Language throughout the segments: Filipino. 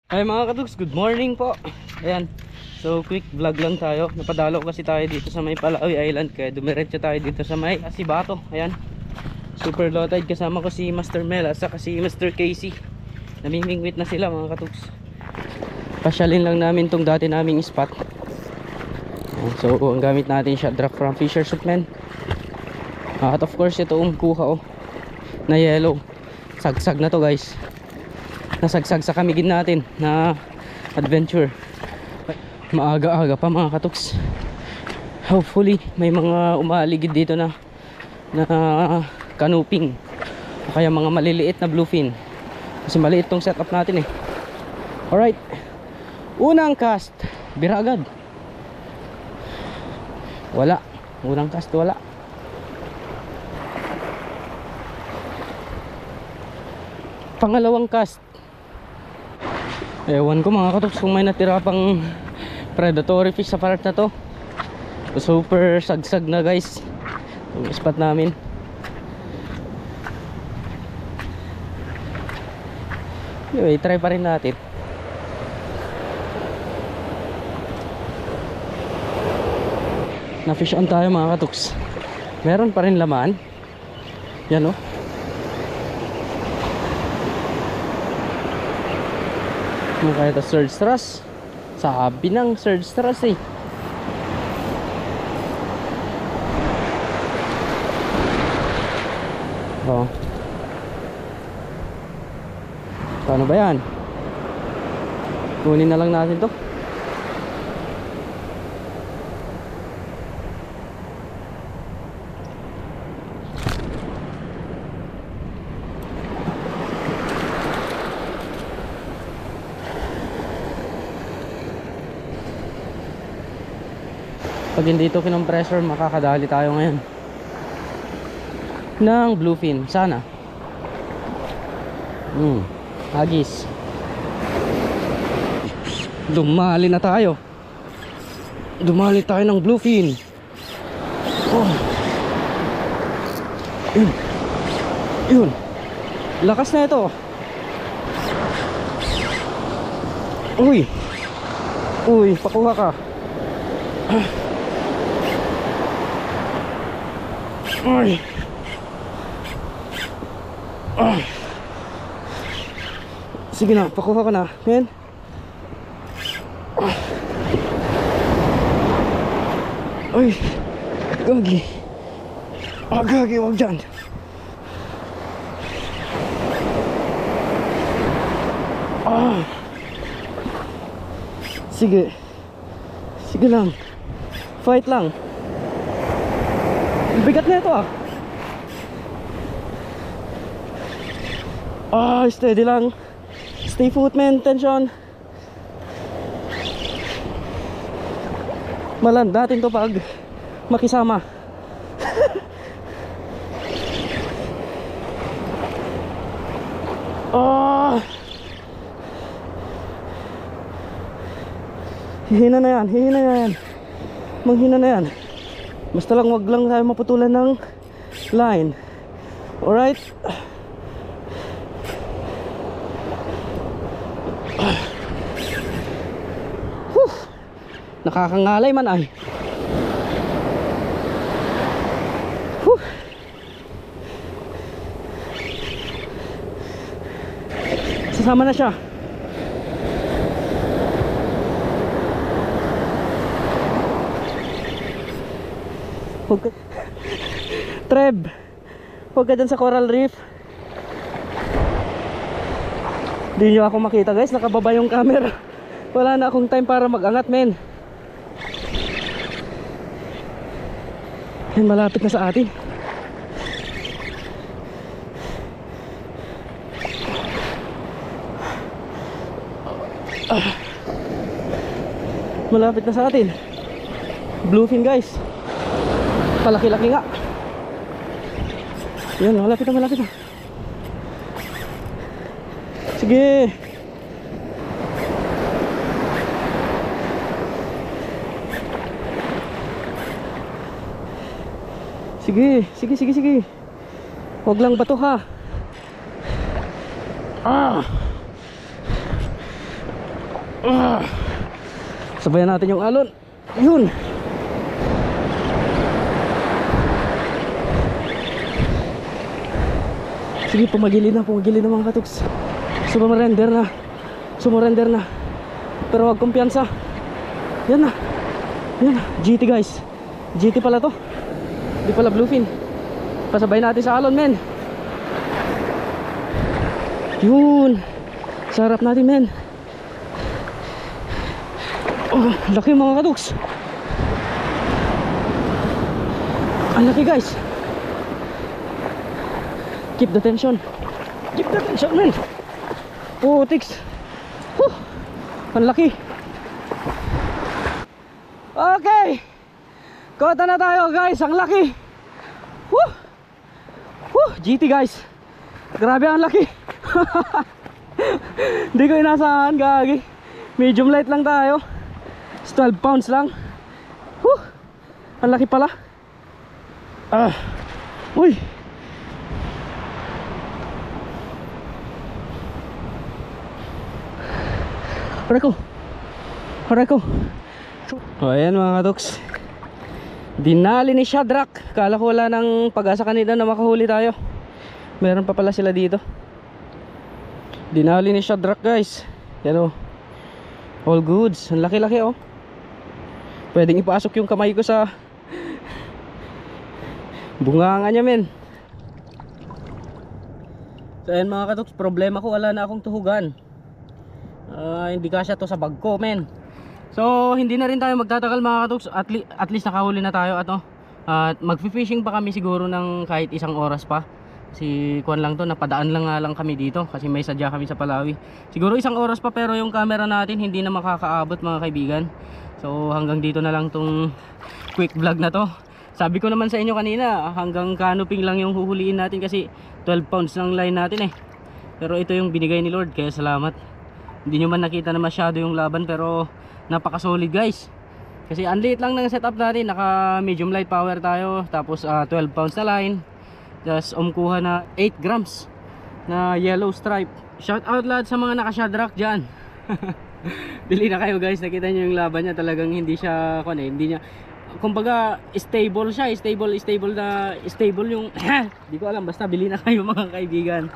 Ay mga katugs, good morning po. Ayan, so quick vlog lang tayo. Napadalaw kasi tayo dito sa may Palaoy Island, kaya dumiretso tayo dito sa may Asibato. Ayan, super low tide. Kasama ko si Master Mel at saka si Mr. Casey. Namimingwit na sila mga katugs. Pasyalin lang namin tong dati naming spot. Ayan, so ang gamit natin siya, drop from Fisher's Man. At of course ito kuha na yellow. Sagsag na to guys. Nasagsag sa kamigin natin na adventure. Maaga-aga pa mga katuks. Hopefully may mga umaligid dito na canoping o kaya mga maliliit na bluefin, kasi maliit tong setup natin eh. Alright, unang cast, bira agad. Wala, unang cast wala. Pangalawang cast, ewan ko mga katoks kung may natira pang predatory fish sa part na to. Super sagsag na guys yung spot namin. Anyway, try pa rin natin. Na fish on tayo mga katoks. Meron pa rin laman. Yan oh. Mukha ito surge thrust. Sabi ng surge thrust eh. Oh. Paano ba yan? Kunin na lang natin to. Pag hindi ito kinompressor, makakadali tayo ngayon ng bluefin, sana. Hagis. Dumali na tayo. Dumali tayo ng bluefin. Oh. Yun. Yun. Lakas na ito. Uy. Uy, pakuha ka. Ay. Sige na, pakuha ka na, men. Ay, gagi. Gagi, wag dyan. Sige. Sige lang. Fight lang. Bigat na ito steady lang. Stay put man, tension. Malan natin to pag makisama. Hihina na yan, hihina na yan. Manghina na yan. Basta lang wag lang tayo maputulan ng line. Alright. Nakakangalay man ay. Sasama na siya. Treb, huwag ka dyan sa coral reef. Di nyo ako makita guys, nakababa yung camera. Wala na akong time para mag-angat men. Yan, malapit na sa atin. Malapit na sa atin. Bluefin guys. Palaki-laki nga. Yan, malapit na, malapit na. Sige. Sige, sige, sige, sige. Huwag lang bato ha. Sabayan natin yung alon. Yun. Sige, pumagilid na mga katuks. Sumurrender na. Pero wag kumpiyansa. Yan na. GT guys. GT pala to. Di pala bluefin. Pasabay natin sa alon, men. Yun. Sarap natin, men. Oh, laki mga katuks. Ang laki guys. Keep the tension, men. Putiks. Ang laki. Okay, kota na tayo guys. Ang laki. GT guys. Grabe ang laki. Hindi ko inasahan, gagi. Medium light lang tayo. 12 pounds lang. Ang laki pala. Uy. Aray ko. O ayan mga katoks. Dinali ni Shadrack. Kala ko wala nang pag-asa kanina na makahuli tayo. Meron pa pala sila dito. Dinali ni Shadrack guys. Yan o. All goods. Ang laki-laki oh. Pwedeng ipasok yung kamay ko sa bunganga niya, men. So ayan mga katoks, problema ko, wala na akong tuhugan. Hindi kasya to sa bag ko, men. So hindi na rin tayo magtatagal mga katoks. At least nakahuli na tayo at magfi-fishing pa kami siguro ng kahit 1 oras pa. Kasi kuwan lang to, napadaan lang nga lang kami dito kasi may sadya kami sa Palawi. Siguro 1 oras pa, pero yung camera natin hindi na makakaabot mga kaibigan. So hanggang dito na lang tong quick vlog na to. Sabi ko naman sa inyo kanina, hanggang canoping lang yung huhuliin natin kasi 12 pounds lang line natin eh. Pero ito yung binigay ni Lord, kaya salamat. Hindi nyo man nakita na masyado yung laban, pero napaka solid guys. Kasi ang liit lang ng setup natin, naka medium light power tayo. Tapos 12 pounds na line. Tapos umkuha na 8 grams na yellow stripe. Shout out lahat sa mga naka-Shadrack dyan. Bili na kayo guys, nakita nyo yung laban niya. Talagang hindi siya, hindi niya, kumbaga stable siya, stable yung hindi ko alam, basta bili na kayo mga kaibigan.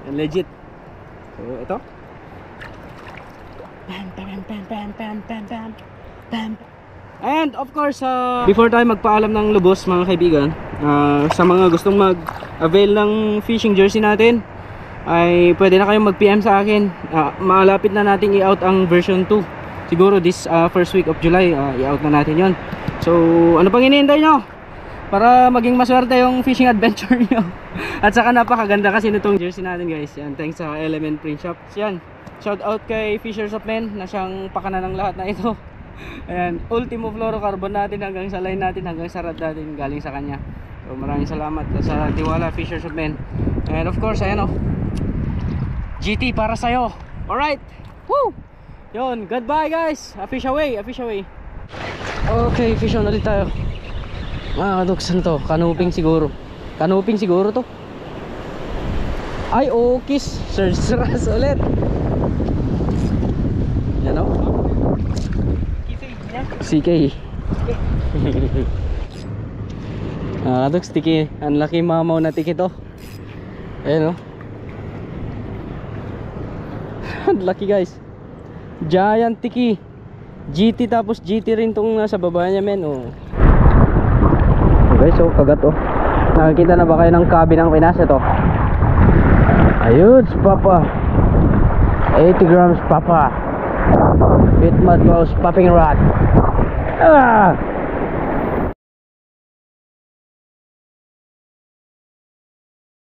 Legit. So ito. And of course, before tayo magpaalam ng lubos mga kaibigan, sa mga gustong mag-avail ng fishing jersey natin, ay pwede na kayong mag-PM sa akin. Malapit na nating i-out ang version 2. Siguro this first week of July, i-out na natin yon. So ano pang hinihintay nyo para maging maswerte yung fishing adventure nyo? At saka napakaganda kasi nitong jersey natin guys. Yan, thanks sa Element Print Shop. Yan, shout out kay Fishers of Men na siyang pakana ng lahat na ito. Ayan, ultimo fluorocarbon natin hanggang sa line natin, hanggang sa rod natin, galing sa kanya. So maraming salamat sa tiwala, Fishers of Men. And of course, ayan o, GT para sa'yo. Alright, woo! Yun, goodbye guys. Fish away, fish away. Okay, fish on ulit tayo. Katoks, ano to? Canoping siguro. Canoping siguro to. Ay, okis. Search ras ulit. Yan o. CK. Katoks, tiki. Ang laki mamaw na tiki to. Ayan o. Ang laki guys. Giant tiki. GT, tapos GT rin tong nasa baba niya, men. Oh. Okay, so kagat oh. Nakikita na ba kayo ng kabi ng Pinas? Ito. Ayun, papa. 80 grams papa. It mud mouse popping rod.